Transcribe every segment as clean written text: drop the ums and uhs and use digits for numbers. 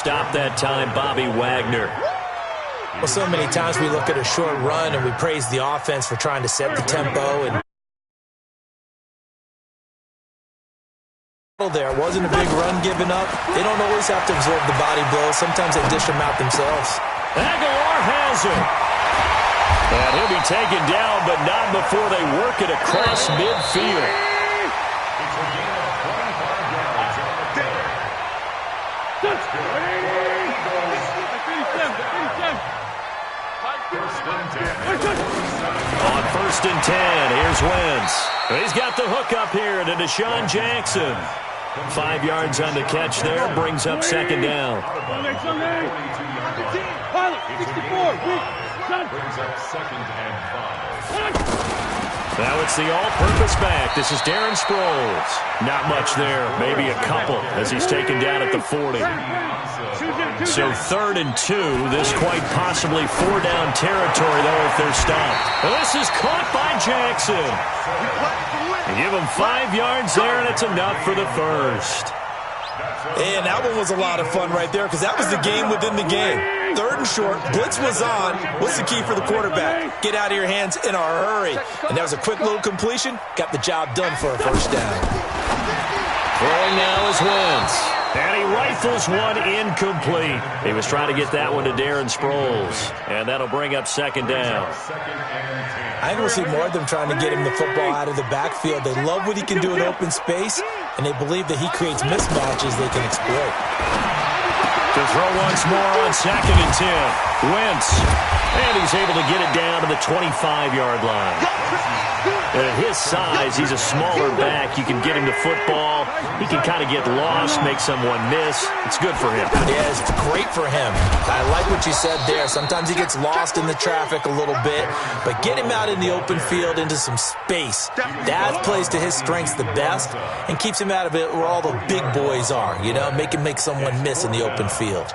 Stop that time, Bobby Wagner. Well, so many times we look at a short run and we praise the offense for trying to set the tempo. And there wasn't a big run given up. They don't always have to absorb the body blows. Sometimes they dish them out themselves. Aguilar has it. And he'll be taken down, but not before they work it across midfield. On 1st and 10, here's Wentz. He's got the hook up here to Deshaun Jackson. 5 yards on the catch there, brings up 2nd down. Now it's the all-purpose back. This is Darren Sproles. Not much there, maybe a couple as he's taken down at the 40. So 3rd and 2, this quite possibly 4-down territory, though, if they're stopped. Well, this is caught by Jackson. Give him 5 yards there, and it's enough for the first. And that one was a lot of fun right there because that was the game within the game. 3rd and short, blitz was on. What's the key for the quarterback? Get out of your hands in a hurry. And that was a quick little completion. Got the job done for a 1st down. Throwing now is Wentz. And he rifles one incomplete. He was trying to get that one to Darren Sproles. And that'll bring up 2nd down. I think we'll see more of them trying to get him the football out of the backfield. They love what he can do in open space, and they believe that he creates mismatches they can exploit. To throw once more on 2nd and 10. Wentz. And he's able to get it down to the 25-yard line. At his size, he's a smaller back. You can get him the football. He can kind of get lost, make someone miss. It's good for him. Yeah, it's great for him. I like what you said there. Sometimes he gets lost in the traffic a little bit, but get him out in the open field into some space. That plays to his strengths the best and keeps him out of it where all the big boys are, you know, make him make someone miss in the open field.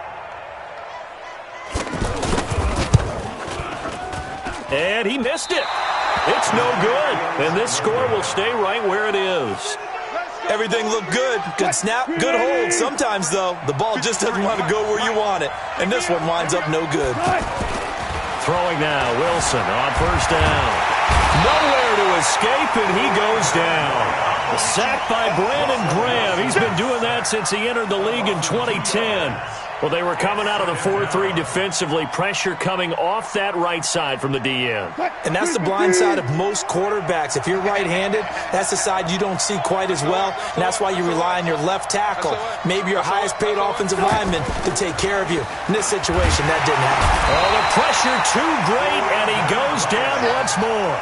And he missed it. It's no good. And this score will stay right where it is. Everything looked good. Good snap, good hold. Sometimes, though, the ball just doesn't want to go where you want it. And this one winds up no good. Throwing now, Wilson on 1st down. Nowhere to escape, and he goes down. A sack by Brandon Graham. He's been doing that since he entered the league in 2010. Well, they were coming out of the 4-3 defensively. Pressure coming off that right side from the DN. And that's the blind side of most quarterbacks. If you're right-handed, that's the side you don't see quite as well. And that's why you rely on your left tackle, maybe your highest-paid offensive lineman, to take care of you. In this situation, that didn't happen. Oh, the pressure too great, and he goes down once more.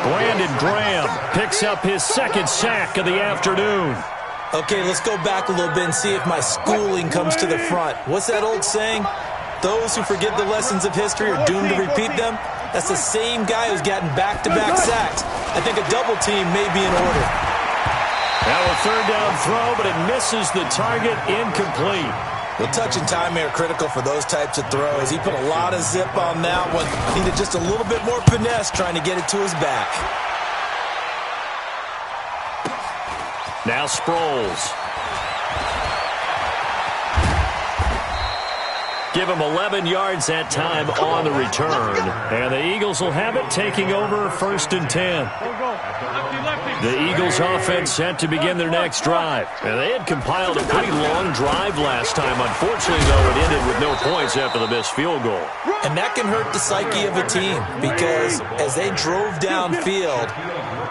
Brandon Graham picks up his 2nd sack of the afternoon. Okay, let's go back a little bit and see if my schooling comes to the front. What's that old saying? Those who forget the lessons of history are doomed to repeat them. That's the same guy who's gotten back-to-back sacks. I think a double team may be in order. Now a 3rd down throw, but it misses the target, incomplete. The touch and time are critical for those types of throws. He put a lot of zip on that one. Needed just a little bit more finesse trying to get it to his back. Now Sproles. Give him 11 yards that time on the return. And the Eagles will have it, taking over 1st and 10. The Eagles offense set to begin their next drive. And they had compiled a pretty long drive last time. Unfortunately, though, it ended with no points after the missed field goal. And that can hurt the psyche of a team because as they drove downfield,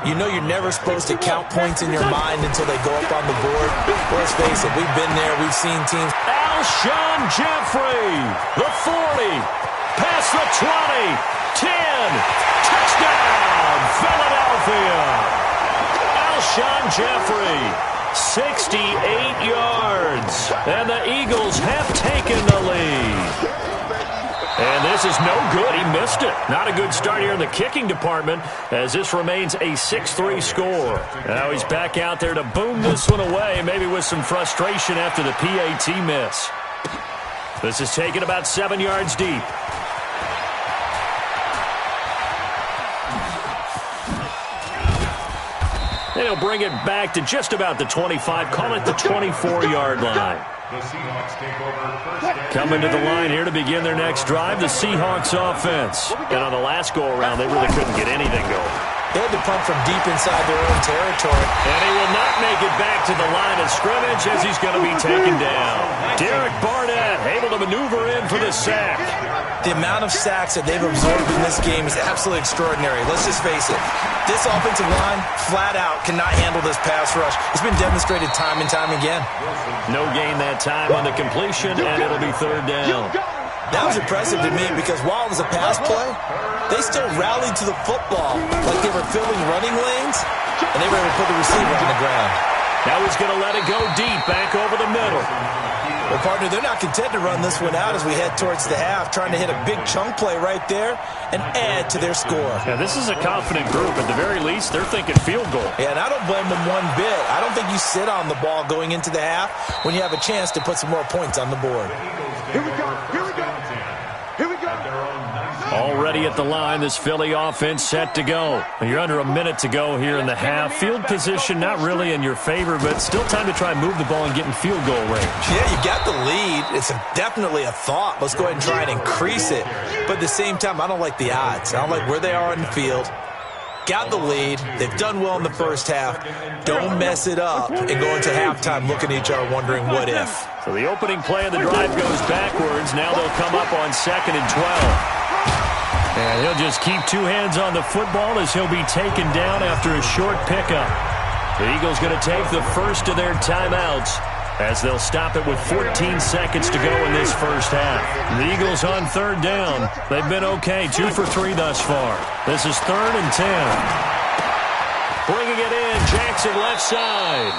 you know you're never supposed to count points in your mind until they go up on the board. Let's face it, we've been there. We've seen teams. Alshon Jeffrey, the 40, past the 20, 10, touchdown, Philadelphia. Alshon Jeffrey, 68 yards, and the Eagles have taken the lead. And this is no good. He missed it. Not a good start here in the kicking department as this remains a 6-3 score. Now he's back out there to boom this one away, maybe with some frustration after the PAT miss. This is taken about 7 yards deep. And he'll bring it back to just about the 25, call it the 24-yard line. Coming to the line here to begin their next drive, the Seahawks offense. And on the last go-around, they really couldn't get anything going. They had to punt from deep inside their own territory. And he will not make it back to the line of scrimmage as he's going to be taken down. Derek Barnett able to maneuver in for the sack. The amount of sacks that they've absorbed in this game is absolutely extraordinary. Let's just face it. This offensive line, flat out, cannot handle this pass rush. It's been demonstrated time and time again. No gain that time on the completion, and it'll be third down. That was impressive to me because while it was a pass play, they still rallied to the football like they were filling running lanes, and they were able to put the receiver on the ground. Now he's going to let it go deep, back over the middle. Well, partner, they're not content to run this one out as we head towards the half, trying to hit a big chunk play right there and add to their score. Yeah, this is a confident group. At the very least, they're thinking field goal. Yeah, and I don't blame them one bit. I don't think you sit on the ball going into the half when you have a chance to put some more points on the board. Here we go. Here we go. Here we go. Already at the line, this Philly offense set to go. And you're under a minute to go here in the half. Field position not really in your favor, but still time to try and move the ball and get in field goal range. Yeah, you got the lead. It's definitely a thought. Let's go ahead and try and increase it. But at the same time, I don't like the odds. I don't like where they are on the field. Got the lead. They've done well in the first half. Don't mess it up and go into halftime looking at each other wondering what if. So the opening play of the drive goes backwards. Now they'll come up on 2nd and 12. And he'll just keep two hands on the football as he'll be taken down after a short pickup. The Eagles going to take the first of their timeouts as they'll stop it with 14 seconds to go in this first half. The Eagles on third down. They've been okay, 2 for 3 thus far. This is 3rd and 10. Bringing it in, Jackson left side.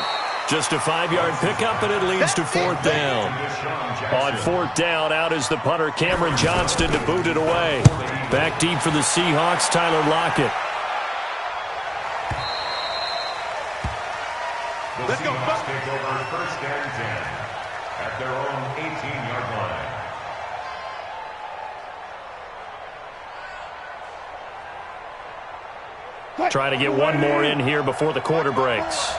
Just a 5-yard pickup, and it leads to 4th down. On 4th down, out is the punter, Cameron Johnston, to boot it away. Back deep for the Seahawks, Tyler Lockett. Let's go. Take over 1st and 10 at their own 18-yard line. Try to get one more in here before the quarter breaks.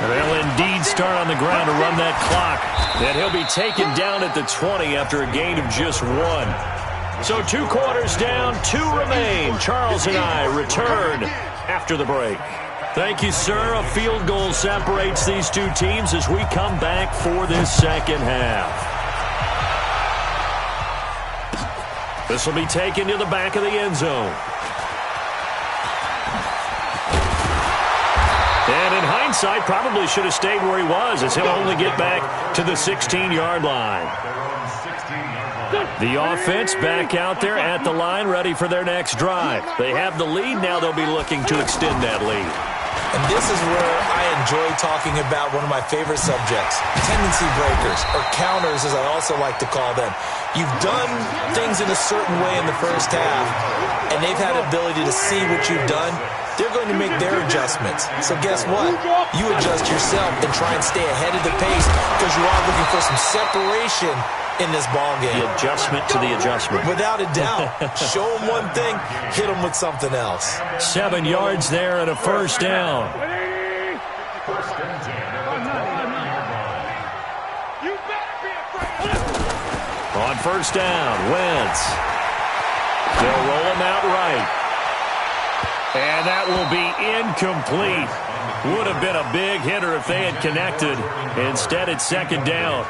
They'll indeed start on the ground to run that clock. And he'll be taken down at the 20 after a gain of just 1. So 2 quarters down, 2 remain. Charles and I return after the break. Thank you, sir. A field goal separates these two teams as we come back for this second half. This will be taken to the back of the end zone. And in hindsight, probably should have stayed where he was as he'll only get back to the 16-yard line. The offense back out there at the line, ready for their next drive. They have the lead. Now they'll be looking to extend that lead. And this is where I enjoy talking about one of my favorite subjects, tendency breakers, or counters as I also like to call them. You've done things in a certain way in the first half, and they've had the ability to see what you've done. They're going to make their adjustments. So guess what? You adjust yourself and try and stay ahead of the pace because you are looking for some separation in this ball game. The adjustment to the adjustment. Without a doubt. Show them one thing, hit them with something else. 7 yards there and a first down. On first down, Wentz. They'll roll him out right. And that will be incomplete. Would have been a big hitter if they had connected. Instead, it's 2nd down.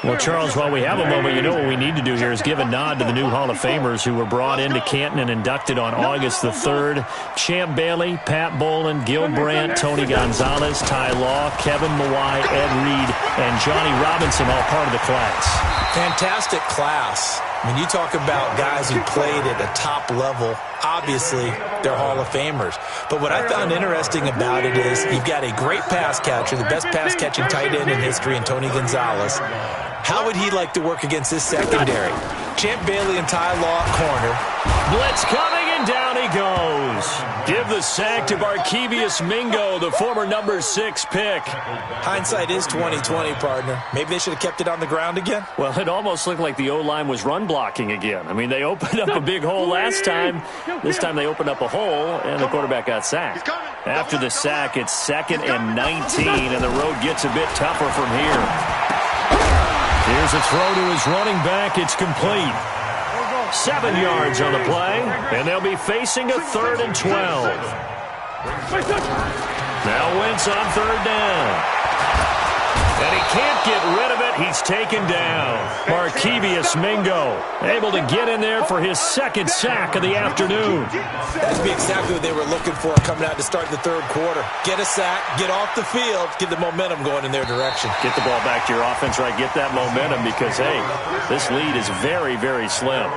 Well, Charles, while we have a moment, you know what we need to do here is give a nod to the new Hall of Famers who were brought into Canton and inducted on August the 3rd. Champ Bailey, Pat Bolin, Gil Brandt, Tony Gonzalez, Ty Law, Kevin Mawai, Ed Reed, and Johnny Robinson, all part of the class. Fantastic class. When you talk about guys who played at a top level, obviously they're Hall of Famers. But what I found interesting about it is you've got a great pass catcher, the best pass-catching tight end in history, in Tony Gonzalez. How would he like to work against this secondary? Champ Bailey and Ty Law at corner. Blitz coming, and And down he goes. Give the sack to Barkevious Mingo, the former number 6 pick. Hindsight is 20/20, partner. Maybe they should have kept it on the ground again. Well, it almost looked like the O-line was run blocking again. I mean, they opened up a big hole last time. This time they opened up a hole, and the quarterback got sacked. After the sack, it's 2nd and 19, and the road gets a bit tougher from here. Here's a throw to his running back. It's complete. 7 yards on the play, and they'll be facing a 3rd and 12. Now Wentz on 3rd down. And he can't get rid of it. He's taken down. Barkevious Mingo able to get in there for his 2nd sack of the afternoon. That'd be exactly what they were looking for coming out to start the 3rd quarter. Get a sack, get off the field, get the momentum going in their direction. Get the ball back to your offense, right? Get that momentum because, hey, this lead is very, very slim.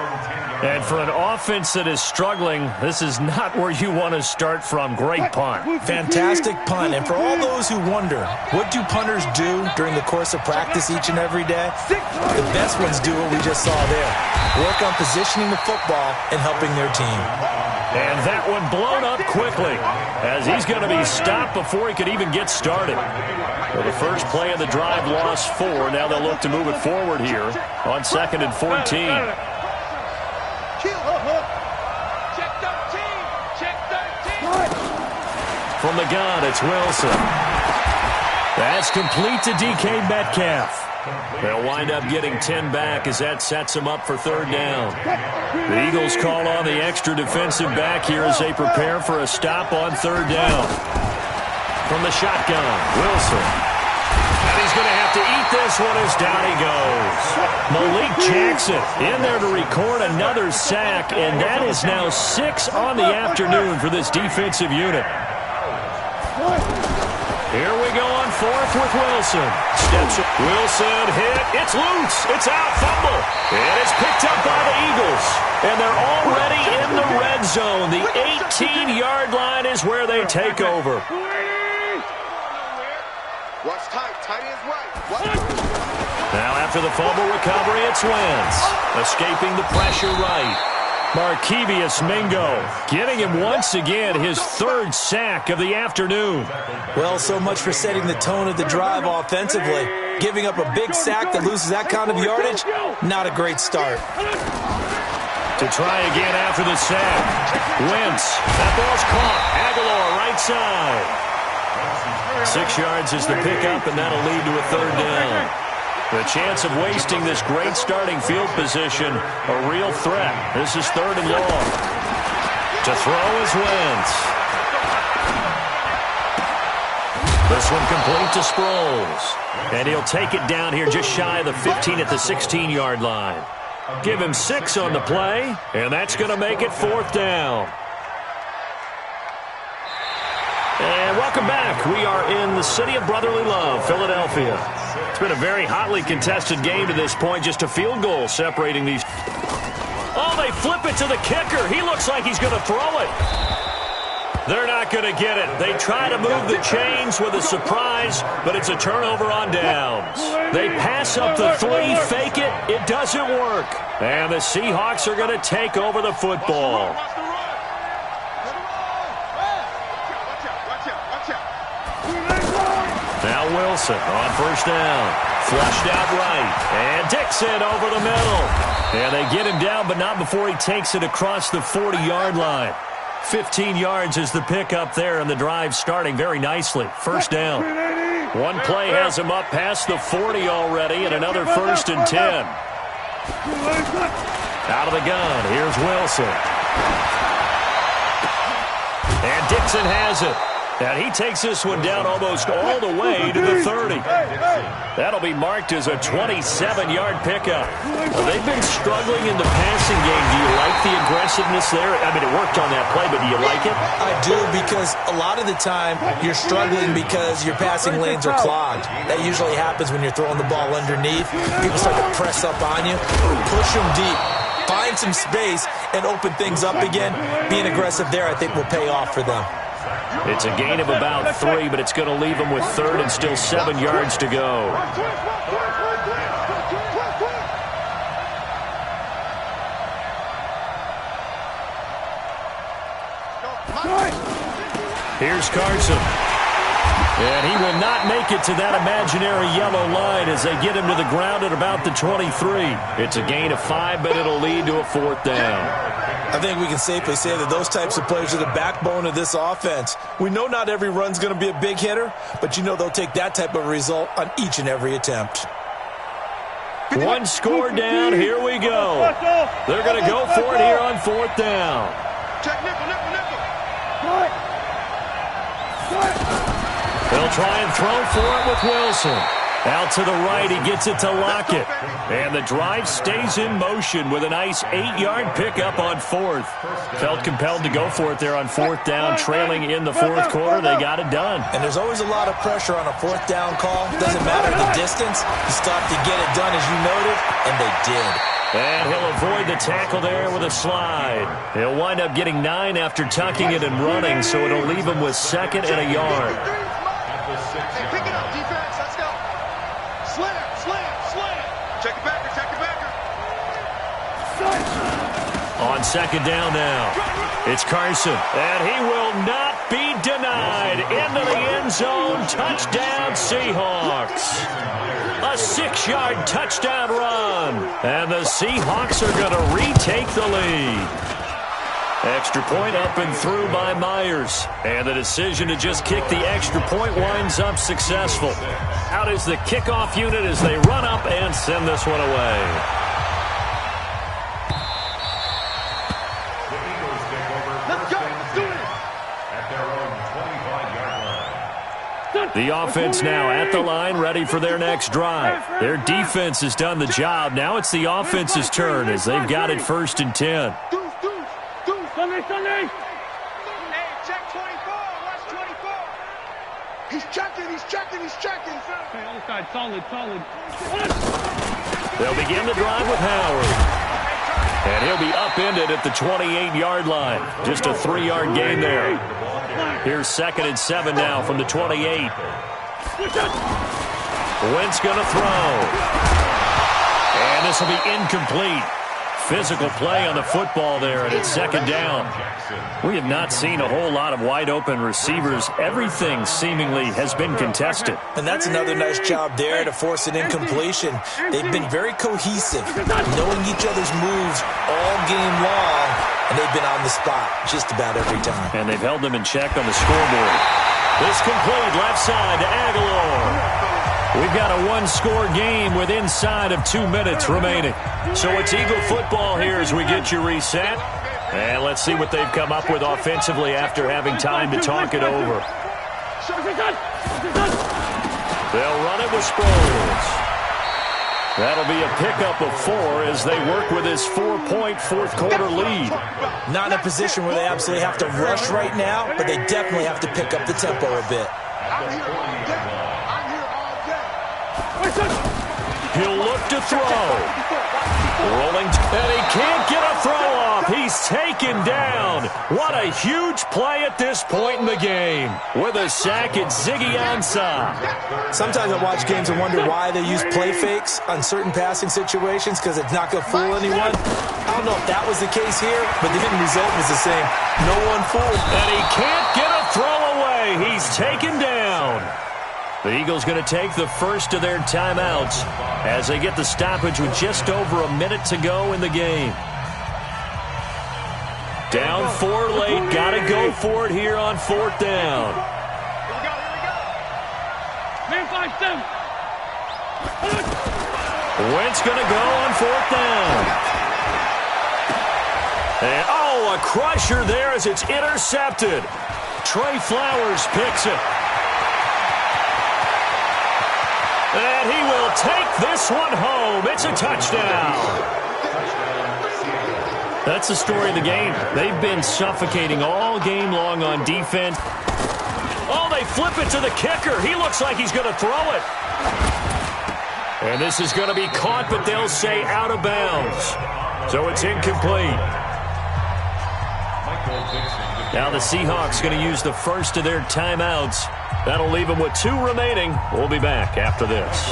And for an offense that is struggling, this is not where you want to start from. Great punt. Fantastic punt. And for all those who wonder, what do punters do during the course of practice each and every day? The best ones do what we just saw there. Work on positioning the football and helping their team. And that one blown up quickly as he's going to be stopped before he could even get started. Well, the first play of the drive lost 4. Now they'll look to move it forward here on 2nd and 14. From the gun, it's Wilson. That's complete to DK Metcalf. They'll wind up getting 10 back as that sets them up for 3rd down. The Eagles call on the extra defensive back here as they prepare for a stop on 3rd down. From the shotgun, Wilson. And he's going to have to eat this one as down he goes. Malik Jackson in there to record another sack, and that is now 6 on the afternoon for this defensive unit. Here we go on 4th with Wilson. Steps up. Wilson hit. It's loose. It's out. Fumble. And it's picked up by the Eagles. And they're already in the red zone. The 18-yard line is where they take over. Watch tight. Tight ends right. Now after the fumble recovery, it's Wentz. Escaping the pressure right. Barkevious Mingo getting him once again his 3rd sack of the afternoon. Well, so much for setting the tone of the drive offensively. Giving up a big sack that loses that kind of yardage, not a great start. To try again after the sack. Wentz. That ball's caught. Aguilar right side. 6 yards is the pickup, and that'll lead to a 3rd down. The chance of wasting this great starting field position, a real threat. This is 3rd and long. To throw is Wentz. This one complete to Sproles. And he'll take it down here just shy of the 15 at the 16-yard line. Give him 6 on the play, and that's going to make it 4th down. And welcome back. We are in the city of brotherly love, Philadelphia. It's been a very hotly contested game to this point. Just a field goal separating these. Oh, they flip it to the kicker. He looks like he's going to throw it. They're not going to get it. They try to move the chains with a surprise, but it's a turnover on downs. They pass up the 3, fake it. It doesn't work. And the Seahawks are going to take over the football. Now Wilson on 1st down. Flushed out right. And Dixon over the middle. And they get him down, but not before he takes it across the 40-yard line. 15 yards is the pickup there, and the drive starting very nicely. 1st down. One play has him up past the 40 already, and another 1st and 10. Out of the gun, here's Wilson. And Dixon has it. And he takes this one down almost all the way to the 30. That'll be marked as a 27-yard pickup. Well, they've been struggling in the passing game. Do you like the aggressiveness there? I mean, it worked on that play, but do you like it? I do, because a lot of the time you're struggling because your passing lanes are clogged. That usually happens when you're throwing the ball underneath. People start to press up on you, push them deep, find some space, and open things up again. Being aggressive there, I think, will pay off for them. It's a gain of about 3, but it's going to leave them with 3rd and still 7 yards to go. Here's Carson. And he will not make it to that imaginary yellow line as they get him to the ground at about the 23. It's a gain of 5, but it'll lead to a 4th down. I think we can safely say that those types of players are the backbone of this offense. We know not every run's going to be a big hitter, but you know they'll take that type of result on each and every attempt. One score down. Here we go. They're going to go for it here on 4th down. Check nickel. They'll try and throw for it with Wilson. Out to the right, he gets it to Lockett. And the drive stays in motion with a nice 8-yard pickup on 4th. Felt compelled to go for it there on 4th down, trailing in the 4th quarter. They got it done. And there's always a lot of pressure on a 4th down call. Doesn't matter the distance. You still have to get it done, as you noted, and they did. And he'll avoid the tackle there with a slide. He'll wind up getting 9 after tucking it and running, so it'll leave him with 2nd and a yard. Hey, pick it up, defense. Let's go. Slam. Check the backer. On 2nd down now, it's Carson. And he will not be denied. Into the end zone. Touchdown, Seahawks. A 6-yard touchdown run. And the Seahawks are going to retake the lead. Extra point up and through by Myers. And the decision to just kick the extra point winds up successful. Out is the kickoff unit as they run up and send this one away. Let's go. Do it. At their own 25-yard line. The offense now at the line, ready for their next drive. Their defense has done the job. Now it's the offense's turn as they've got it 1st and 10. Sunday. Hey, check 24. Watch 24. He's checking. Okay, outside, solid. They'll begin the drive with Howard. And he'll be upended at the 28-yard line. Just a 3-yard gain there. Here's 2nd and 7 now from the 28. Wentz going to throw. And this will be incomplete. Physical play on the football there, and it's 2nd down. We have not seen a whole lot of wide-open receivers. Everything seemingly has been contested. And that's another nice job there to force an incompletion. They've been very cohesive, knowing each other's moves all game long, and they've been on the spot just about every time. And they've held them in check on the scoreboard. This complete left side to Aguilar. We've got a 1-score game with inside of 2 minutes remaining. So it's Eagle football here as we get you reset. And let's see what they've come up with offensively after having time to talk it over. They'll run it with Sproles. That'll be a pickup of 4 as they work with this 4-point 4th quarter lead. Not in a position where they absolutely have to rush right now, but they definitely have to pick up the tempo a bit. He'll look to throw. Rolling, and he can't get a throw off. He's taken down. What a huge play at this point in the game. With a sack, it's Ziggy Ansah. Sometimes I watch games and wonder why they use play fakes on certain passing situations because it's not going to fool anyone. I don't know if that was the case here, but the end result was the same. No one fooled. And he can't get a throw away. He's taken down. The Eagles going to take the first of their timeouts as they get the stoppage with just over a minute to go in the game. Down 4 late. Got to go for it here on 4th down. Here we go. Man, 5-7. Wentz going to go on 4th down. And, a crusher there as it's intercepted. Trey Flowers picks it. And he will take this one home. It's a touchdown. That's the story of the game. They've been suffocating all game long on defense. Oh, they flip it to the kicker. He looks like he's going to throw it. And this is going to be caught, but they'll say out of bounds. So it's incomplete. Now the Seahawks going to use the first of their timeouts. That'll leave them with 2 remaining. We'll be back after this.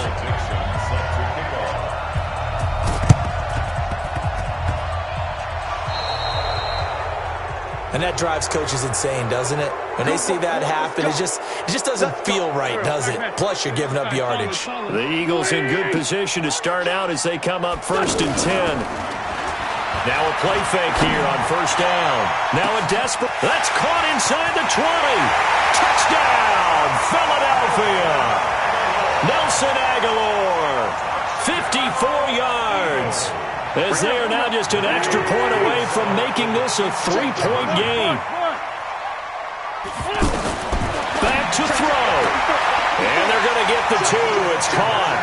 And that drives coaches insane, doesn't it? When they see that happen, it just doesn't feel right, does it? Plus, you're giving up yardage. The Eagles in good position to start out as they come up 1st and 10. Now a play fake here on 1st down. Now a desperate. That's caught inside the 20. Touchdown, Philadelphia. Nelson Aguilar, 54 yards. As they are now just an extra point away from making this a 3-point game. Back to throw. And they're going to get the 2. It's caught.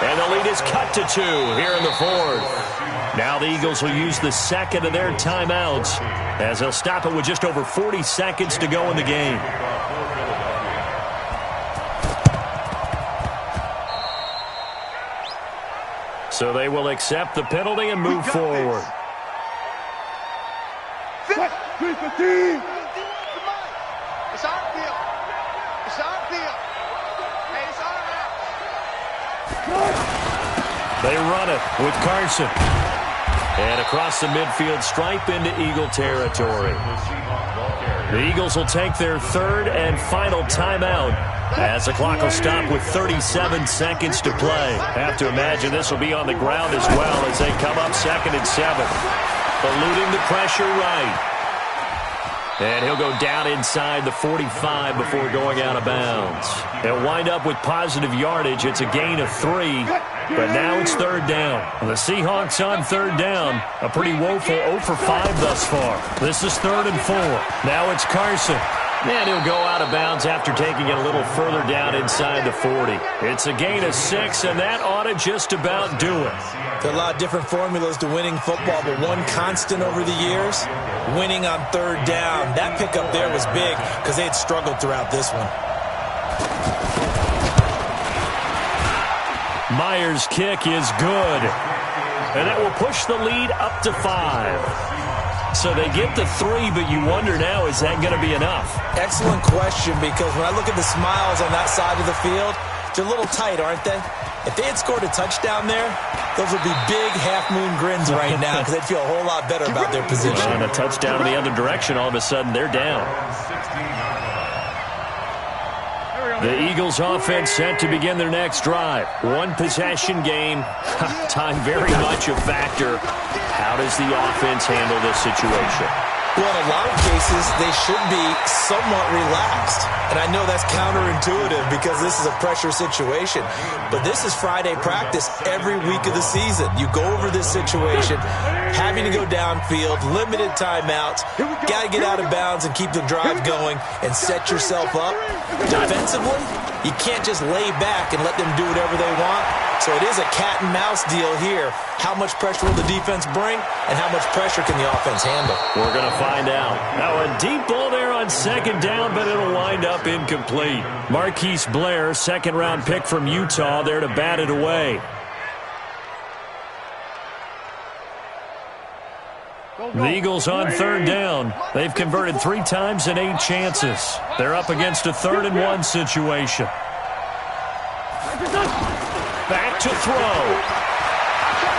And the lead is cut to 2 here in the 4th. Now the Eagles will use the second of their timeouts as they'll stop it with just over 40 seconds to go in the game. So they will accept the penalty and move forward. It's our field. It's our field. Hey, it's our house. They run it with Carson. And across the midfield stripe into Eagle territory. The Eagles will take their 3rd and final timeout as the clock will stop with 37 seconds to play. Have to imagine this will be on the ground as well as they come up 2nd and 7. Eluding the pressure right. And he'll go down inside the 45 before going out of bounds. They'll wind up with positive yardage. It's a gain of 3, but now it's 3rd down. The Seahawks on 3rd down. A pretty woeful 0 for 5 thus far. This is 3rd and 4. Now it's Carson. And he'll go out of bounds after taking it a little further down inside the 40. It's a gain of 6, and that ought to just about do it. There are a lot of different formulas to winning football, but one constant over the years, winning on 3rd down. That pickup there was big because they had struggled throughout this one. Myers' kick is good. And that will push the lead up to 5. So they get the 3, but you wonder now, is that going to be enough? Excellent question, because when I look at the smiles on that side of the field, they're a little tight, aren't they? If they had scored a touchdown there, those would be big half-moon grins right now because they'd feel a whole lot better about their position. And a touchdown in the other direction, all of a sudden they're down. The Eagles offense set to begin their next drive. One possession game. Time very much a factor. How does the offense handle this situation? Well, in a lot of cases, they should be somewhat relaxed. And I know that's counterintuitive because this is a pressure situation. But this is Friday practice every week of the season. You go over this situation, having to go downfield, limited timeouts, got to get out of bounds and keep the drive going and set yourself up. Defensively, you can't just lay back and let them do whatever they want. So it is a cat and mouse deal here. How much pressure will the defense bring and how much pressure can the offense handle? We're going to find out. Now a deep ball there on 2nd down, but it'll wind up incomplete. Marquise Blair, 2nd-round pick from Utah, there to bat it away. The Eagles on 3rd down. They've converted 3 times in 8 chances. They're up against a 3rd and 1 situation. Back to throw.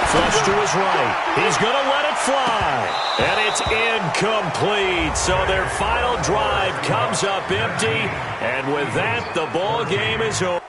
Flush to his right. He's going to let it fly. And it's incomplete. So their final drive comes up empty. And with that, the ball game is over.